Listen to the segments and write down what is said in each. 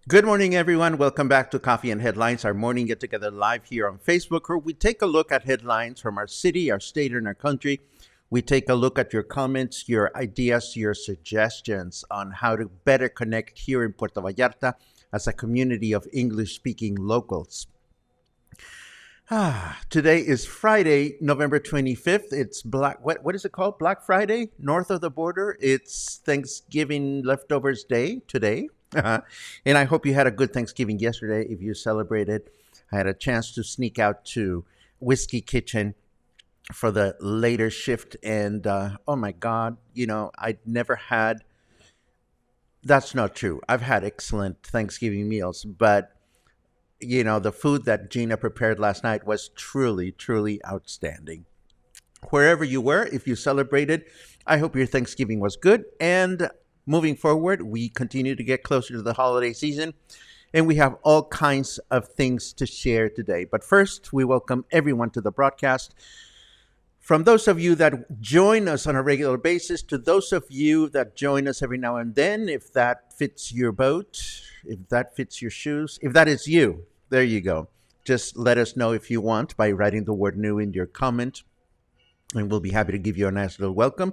Good morning, everyone. Welcome back to Coffee and Headlines, our morning get-together live here on Facebook, where we take a look at headlines from our city, our state, and our country. We take a look at your comments, your ideas, your suggestions on how to better connect here in Puerto Vallarta as a community of English-speaking locals. Today is Friday, November 25th. It's what is it called? Black Friday, north of the border. It's Thanksgiving leftovers day today. And I hope you had a good Thanksgiving yesterday. If you celebrated, I had a chance to sneak out to Whiskey Kitchen for the later shift. And oh my God, I'd never had, that's not true. I've had excellent Thanksgiving meals, but the food that Gina prepared last night was truly, truly outstanding. Wherever you were, if you celebrated, I hope your Thanksgiving was good. And moving forward, we continue to get closer to the holiday season, and we have all kinds of things to share today. But first, we welcome everyone to the broadcast. From those of you that join us on a regular basis to those of you that join us every now and then, if that fits your boat, if that fits your shoes, if that is you, there you go. Just let us know if you want by writing the word new in your comment, and we'll be happy to give you a nice little welcome.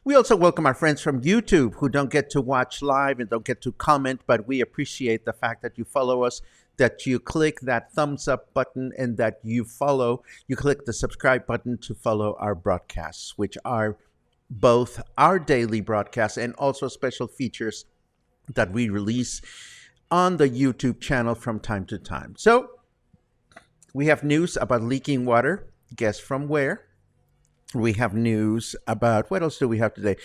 We also welcome our friends from YouTube who don't get to watch live and don't get to comment, but we appreciate the fact that you follow us, that you click that thumbs up button, and that you click the subscribe button to follow our broadcasts, which are both our daily broadcasts and also special features that we release on the YouTube channel from time to time. So we have news about leaking water. Guess from where? We have news about, what else do we have today?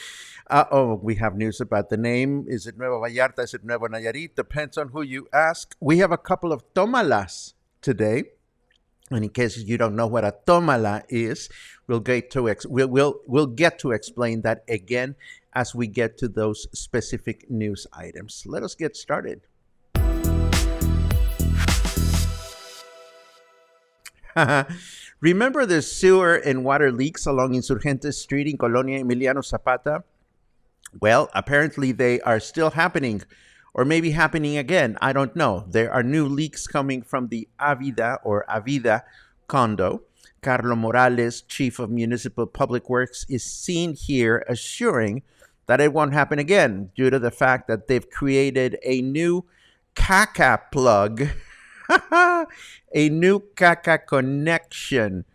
We have news about the name. Is it Nuevo Vallarta? Is it Nuevo Nayarit? Depends on who you ask. We have a couple of tomalas today. And in case you don't know what a tomala is, we'll get to explain that again as we get to those specific news items. Let us get started. Remember the sewer and water leaks along Insurgentes Street in Colonia Emiliano Zapata? Well, apparently they are still happening, or maybe happening again. I don't know. There are new leaks coming from the Avida condo. Carlo Morales, Chief of Municipal Public Works, is seen here assuring that it won't happen again due to the fact that they've created a new caca plug. A new caca connection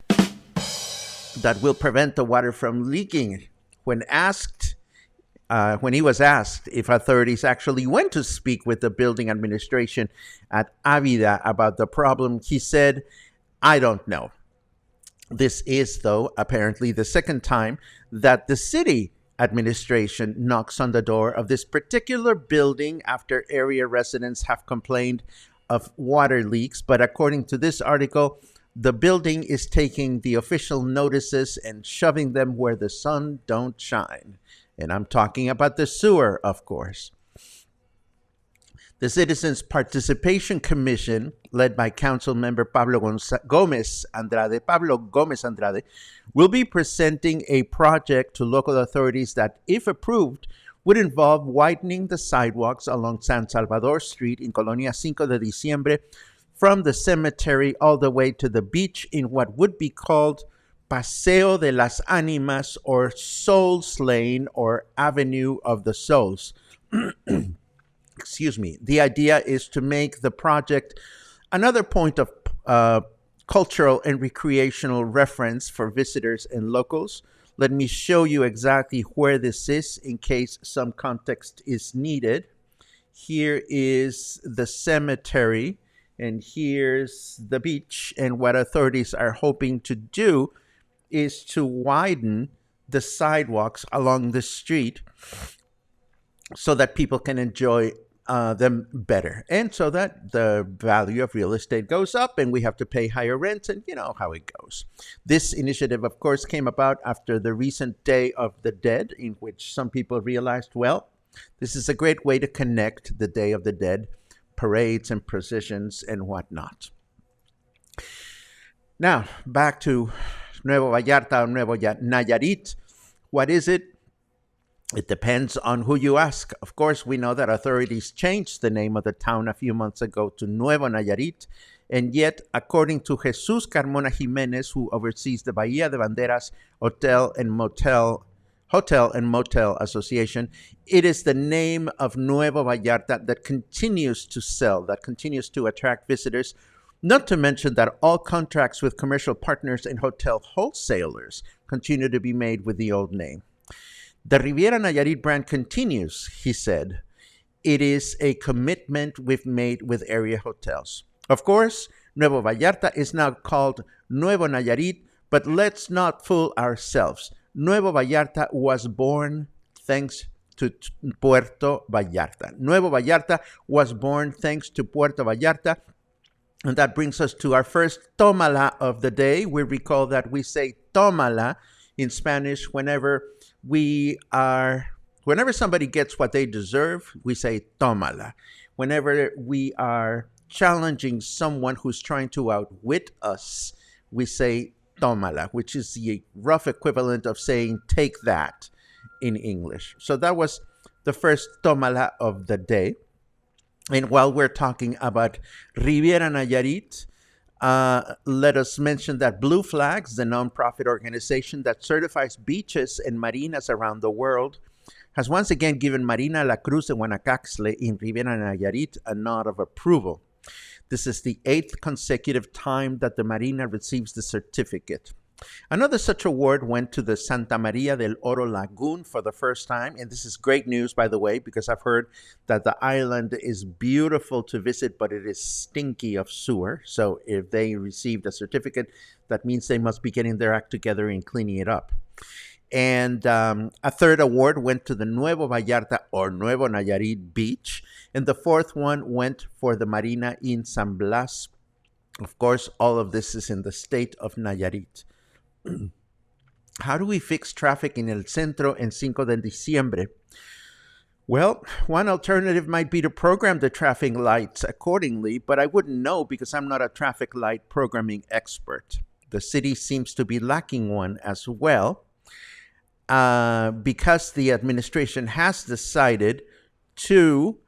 that will prevent the water from leaking. When he was asked if authorities actually went to speak with the building administration at Avida about the problem, he said, "I don't know." This is, though, apparently the second time that the city administration knocks on the door of this particular building after area residents have complained of water leaks. But according to this article, the building is taking the official notices and shoving them where the sun don't shine. And I'm talking about the sewer, of course. The Citizens Participation Commission, led by Council Member Pablo Gomez Andrade, will be presenting a project to local authorities that, if approved, would involve widening the sidewalks along San Salvador Street in Colonia Cinco de Diciembre from the cemetery all the way to the beach in what would be called Paseo de las Ánimas, or Souls Lane, or Avenue of the Souls. Excuse me. The idea is to make the project another point of cultural and recreational reference for visitors and locals. Let me show you exactly where this is in case some context is needed. Here is the cemetery, and here's the beach. And what authorities are hoping to do is to widen the sidewalks along the street so that people can enjoy them better, and so that the value of real estate goes up and we have to pay higher rents, and you know how it goes. This initiative, of course, came about after the recent Day of the Dead, in which some people realized, well, this is a great way to connect the Day of the Dead, parades and processions and whatnot. Now, back to Nuevo Vallarta or Nuevo Nayarit. What is it? It depends on who you ask. Of course, we know that authorities changed the name of the town a few months ago to Nuevo Nayarit, and yet, according to Jesus Carmona Jimenez, who oversees the Bahía de Banderas Hotel and Motel Association, it is the name of Nuevo Vallarta that continues to sell, that continues to attract visitors, not to mention that all contracts with commercial partners and hotel wholesalers continue to be made with the old name. The Riviera Nayarit brand continues, he said. It is a commitment we've made with area hotels. Of course, Nuevo Vallarta is now called Nuevo Nayarit, but let's not fool ourselves. Nuevo Vallarta was born thanks to Puerto Vallarta. Nuevo Vallarta was born thanks to Puerto Vallarta. And that brings us to our first tómala of the day. We recall that we say tómala in Spanish whenever somebody gets what they deserve, we say tómala. Whenever we are challenging someone who's trying to outwit us, we say tómala, which is the rough equivalent of saying take that in English. So that was the first tómala of the day. And while we're talking about Riviera Nayarit, let us mention that Blue Flags, the nonprofit organization that certifies beaches and marinas around the world, has once again given Marina La Cruz de Huanacaxtle in Riviera Nayarit a nod of approval. This is the 8th consecutive time that the marina receives the certificate. Another such award went to the Santa Maria del Oro Lagoon for the first time, and this is great news, by the way, because I've heard that the island is beautiful to visit, but it is stinky of sewer. So if they received a certificate, that means they must be getting their act together and cleaning it up. And a third award went to the Nuevo Vallarta or Nuevo Nayarit Beach, and the fourth one went for the Marina in San Blas. Of course, all of this is in the state of Nayarit. How do we fix traffic in El Centro and Cinco de Diciembre? Well, one alternative might be to program the traffic lights accordingly, but I wouldn't know because I'm not a traffic light programming expert. The city seems to be lacking one as well, because the administration has decided to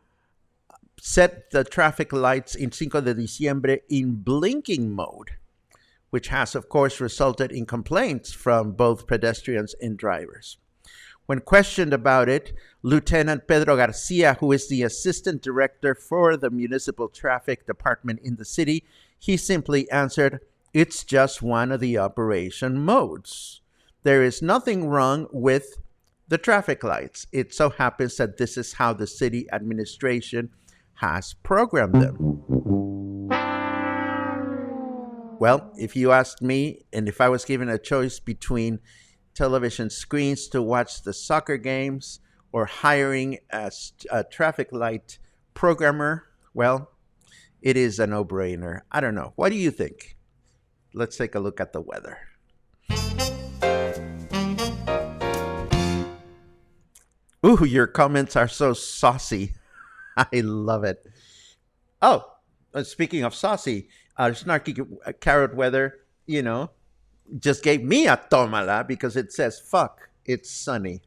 set the traffic lights in Cinco de Diciembre in blinking mode, which has, of course, resulted in complaints from both pedestrians and drivers. When questioned about it, Lieutenant Pedro Garcia, who is the assistant director for the municipal traffic department in the city, he simply answered, "It's just one of the operation modes. There is nothing wrong with the traffic lights. It so happens that this is how the city administration has programmed them." Well, if you asked me, and if I was given a choice between television screens to watch the soccer games or hiring a traffic light programmer, well, it is a no-brainer. I don't know. What do you think? Let's take a look at the weather. Ooh, your comments are so saucy. I love it. Oh, speaking of saucy, snarky carrot weather, you know, just gave me a tomala because it says fuck, it's sunny.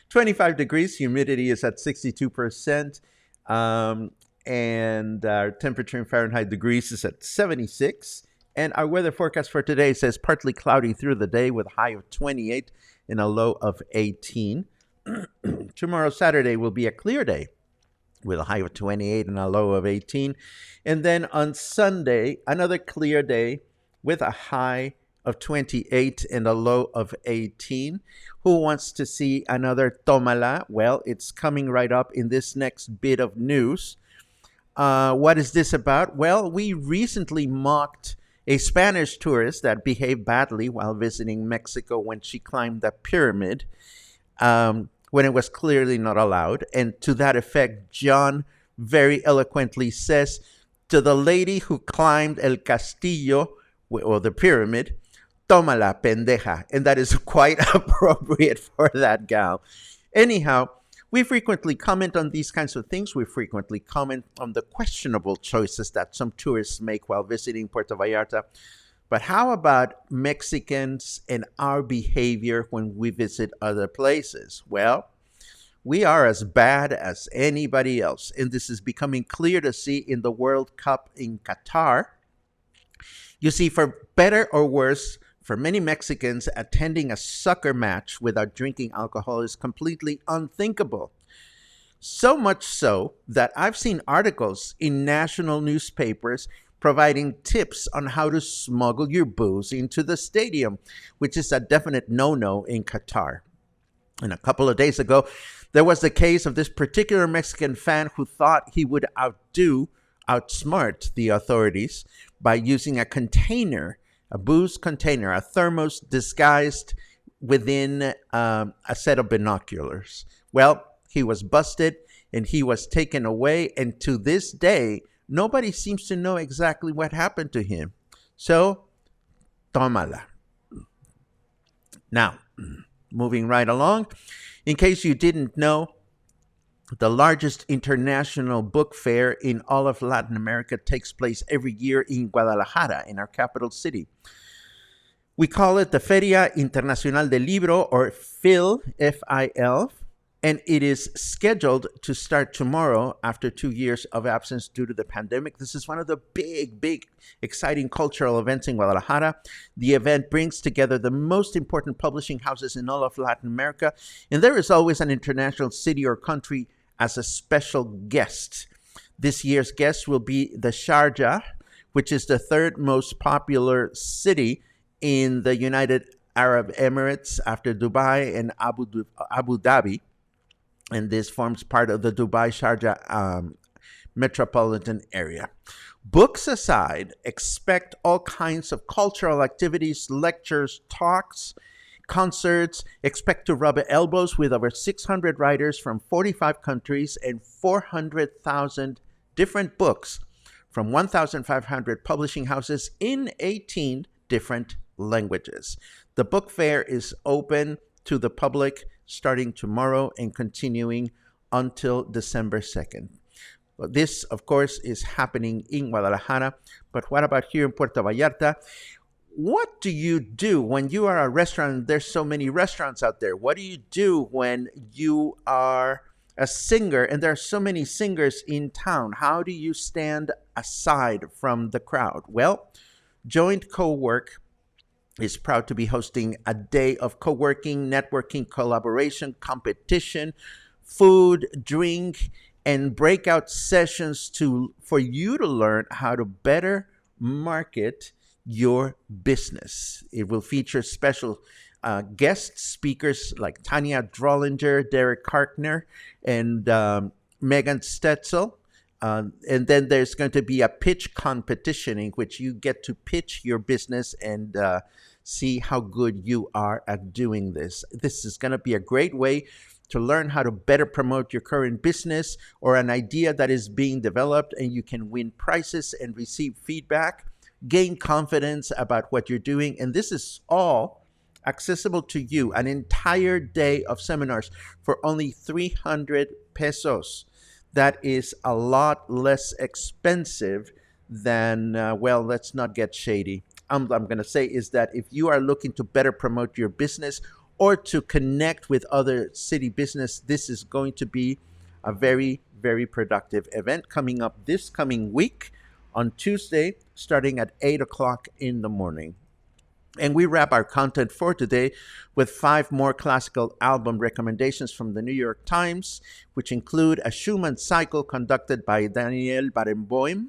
25 degrees, humidity is at 62%, um, and our temperature in Fahrenheit degrees is at 76. And our weather forecast for today says partly cloudy through the day with a high of 28 and a low of 18. Tomorrow, Saturday, will be a clear day with a high of 28 and a low of 18. And then on Sunday, another clear day with a high of 28 and a low of 18. Who wants to see another tomala? Well, it's coming right up in this next bit of news. What is this about? Well, we recently mocked a Spanish tourist that behaved badly while visiting Mexico when she climbed the pyramid. When it was clearly not allowed. And to that effect, John very eloquently says to the lady who climbed El Castillo, or the pyramid, toma la pendeja. And that is quite appropriate for that gal. Anyhow, we frequently comment on these kinds of things. We frequently comment on the questionable choices that some tourists make while visiting Puerto Vallarta. But how about Mexicans and our behavior when we visit other places? Well, we are as bad as anybody else. And this is becoming clear to see in the World Cup in Qatar. You see, for better or worse, for many Mexicans, attending a soccer match without drinking alcohol is completely unthinkable. So much so that I've seen articles in national newspapers providing tips on how to smuggle your booze into the stadium, which is a definite no-no in Qatar. And a couple of days ago, there was the case of this particular Mexican fan who thought he would outsmart the authorities by using a container, a booze container, a thermos disguised within a set of binoculars. Well, he was busted and he was taken away. And to this day, nobody seems to know exactly what happened to him. So, tómala. Now, moving right along, in case you didn't know, the largest international book fair in all of Latin America takes place every year in Guadalajara, in our capital city. We call it the Feria Internacional del Libro, or FIL, F-I-L, and it is scheduled to start tomorrow after 2 years of absence due to the pandemic. This is one of the big, exciting cultural events in Guadalajara. The event brings together the most important publishing houses in all of Latin America, and there is always an international city or country as a special guest. This year's guest will be the Sharjah, which is the third most popular city in the United Arab Emirates after Dubai and Abu Dhabi. And this forms part of the Dubai-Sharjah metropolitan area. Books aside, expect all kinds of cultural activities, lectures, talks, concerts. Expect to rub elbows with over 600 writers from 45 countries and 400,000 different books from 1,500 publishing houses in 18 different languages. The book fair is open to the public starting tomorrow and continuing until December 2nd. Well, this, of course, is happening in Guadalajara, but what about here in Puerto Vallarta? What do you do when you are a restaurant? There's so many restaurants out there. What do you do when you are a singer and there are so many singers in town? How do you stand aside from the crowd? Well, Joint Co-work is proud to be hosting a day of co-working, networking, collaboration, competition, food, drink, and breakout sessions for you to learn how to better market your business. It will feature special guest speakers like Tanya Drollinger, Derek Karkner, and Megan Stetzel. And then there's going to be a pitch competition in which you get to pitch your business and see how good you are at doing this. This is going to be a great way to learn how to better promote your current business or an idea that is being developed, and you can win prizes and receive feedback, gain confidence about what you're doing. And this is all accessible to you, an entire day of seminars for only 300 pesos. that is a lot less expensive than, well, let's not get shady. I'm going to say is that if you are looking to better promote your business or to connect with other city business, this is going to be a very, very productive event coming up this coming week on Tuesday, starting at 8 o'clock in the morning. And we wrap our content for today with 5 more classical album recommendations from the New York Times, which include a Schumann cycle conducted by Daniel Barenboim,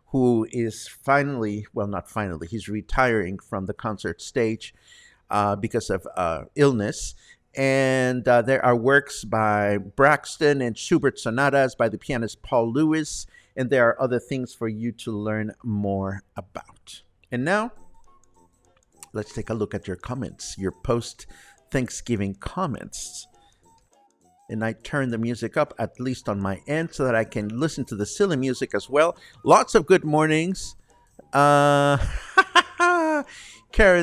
who is finally, well, not finally, he's retiring from the concert stage because of illness. And there are works by Braxton and Schubert sonatas by the pianist Paul Lewis. And there are other things for you to learn more about. And now, let's take a look at your comments, your post Thanksgiving comments. And I turn the music up, at least on my end, so that I can listen to the silly music as well. Lots of good mornings. Karen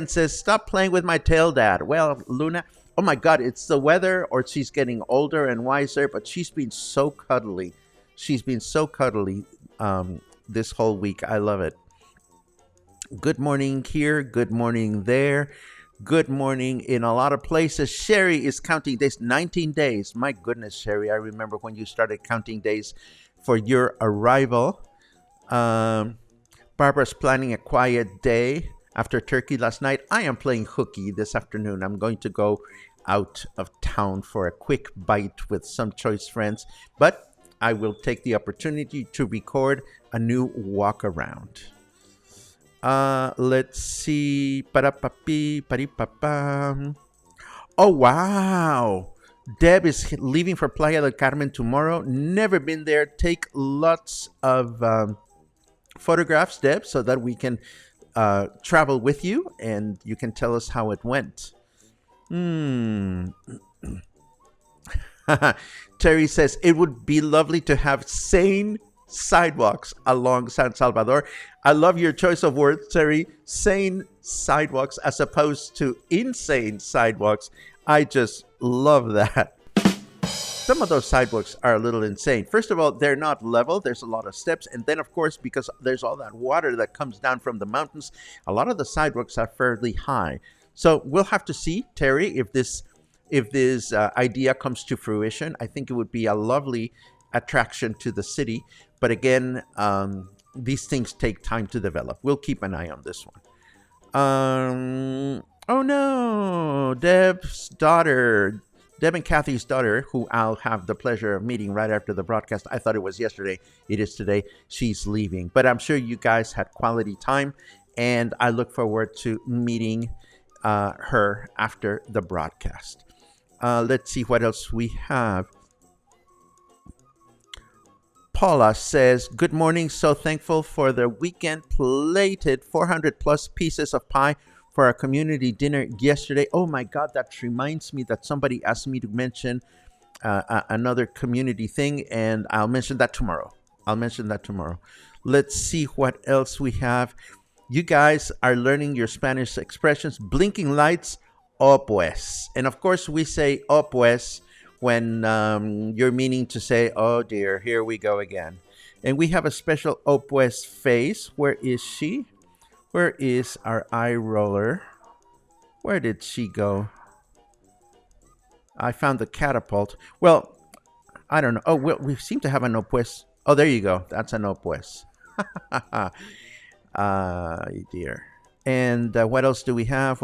says, stop playing with my tail, Dad. Well, Luna, oh my God, it's the weather, or she's getting older and wiser, but she's been so cuddly. She's been so cuddly this whole week. I love it. Good morning here. Good morning there. Good morning in a lot of places. Sherry is counting days, 19 days. My goodness, Sherry, I remember when you started counting days for your arrival. Barbara's planning a quiet day after turkey last night. I am playing hooky this afternoon. I'm going to go out of town for a quick bite with some choice friends, but I will take the opportunity to record a new walk around. Let's see. Oh, wow. Deb is leaving for Playa del Carmen tomorrow. Never been there. Take lots of photographs, Deb, so that we can travel with you and you can tell us how it went. Terry says, it would be lovely to have sane sidewalks along San Salvador. I love your choice of words, Terry. Sane sidewalks as opposed to insane sidewalks. I just love that. Some of those sidewalks are a little insane. First of all, they're not level. There's a lot of steps. And then, of course, because there's all that water that comes down from the mountains, a lot of the sidewalks are fairly high. So we'll have to see, Terry, if this idea comes to fruition. I think it would be a lovely attraction to the city. But again, these things take time to develop. We'll keep an eye on this one. Oh no, Deb and Kathy's daughter, who I'll have the pleasure of meeting right after the broadcast. I thought it was yesterday. It is today. She's leaving. But I'm sure you guys had quality time, and I look forward to meeting her after the broadcast. Let's see what else we have. Paula says, good morning. So thankful for the weekend plated 400 plus pieces of pie for our community dinner yesterday. Oh my God, that reminds me that somebody asked me to mention another community thing, and I'll mention that tomorrow. Let's see what else we have. You guys are learning your Spanish expressions. Blinking lights, oh pues. And of course, we say oh pues when you're meaning to say, oh dear, here we go again. And we have a special oh pues face. Where is she? Where is our eye roller? Where did she go? I found the catapult. Well, I don't know. Oh, well, we seem to have an oh pues. Oh, there you go. That's an oh pues. Dear. And what else do we have?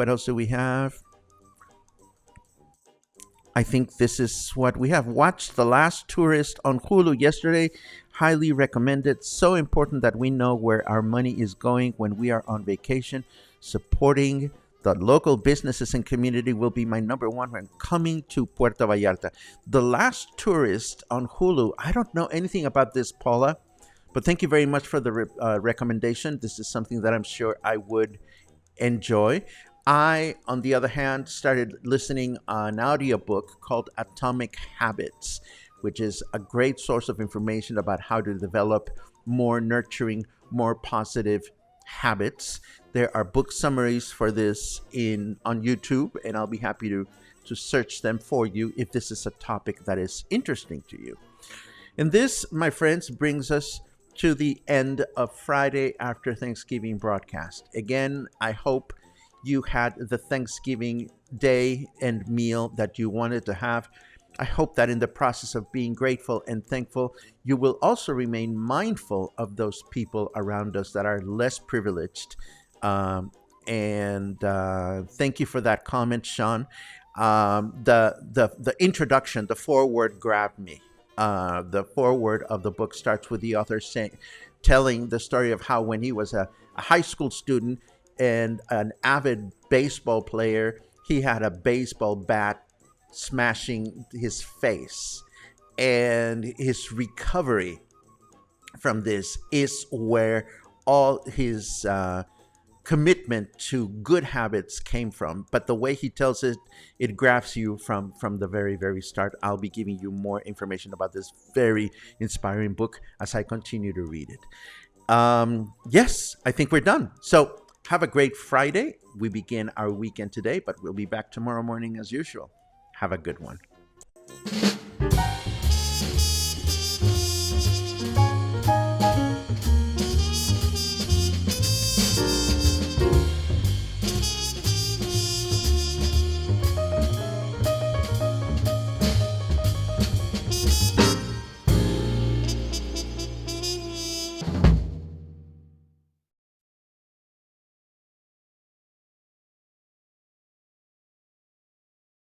I think this is what we have. Watched The Last Tourist on Hulu yesterday. Highly recommended. So important that we know where our money is going when we are on vacation. Supporting the local businesses and community will be my number one when coming to Puerto Vallarta. The Last Tourist on Hulu. I don't know anything about this, Paula, but thank you very much for the recommendation. This is something that I'm sure I would enjoy. I, on the other hand, started listening an audiobook called Atomic Habits, which is a great source of information about how to develop more nurturing, more positive habits. There are book summaries for this on YouTube, and I'll be happy to search them for you if this is a topic that is interesting to you. And this, my friends, brings us to the end of Friday after Thanksgiving broadcast. Again, I hope you had the Thanksgiving day and meal that you wanted to have. I hope that in the process of being grateful and thankful, you will also remain mindful of those people around us that are less privileged. And thank you for that comment, Sean. The introduction, the foreword grabbed me. The foreword of the book starts with the author telling the story of how when he was a high school student and an avid baseball player, he had a baseball bat smashing his face. And his recovery from this is where all his commitment to good habits came from. But the way he tells it, it grabs you from the very, very start. I'll be giving you more information about this very inspiring book as I continue to read it. Yes, I think we're done. So have a great Friday. We begin our weekend today, but we'll be back tomorrow morning as usual. Have a good one.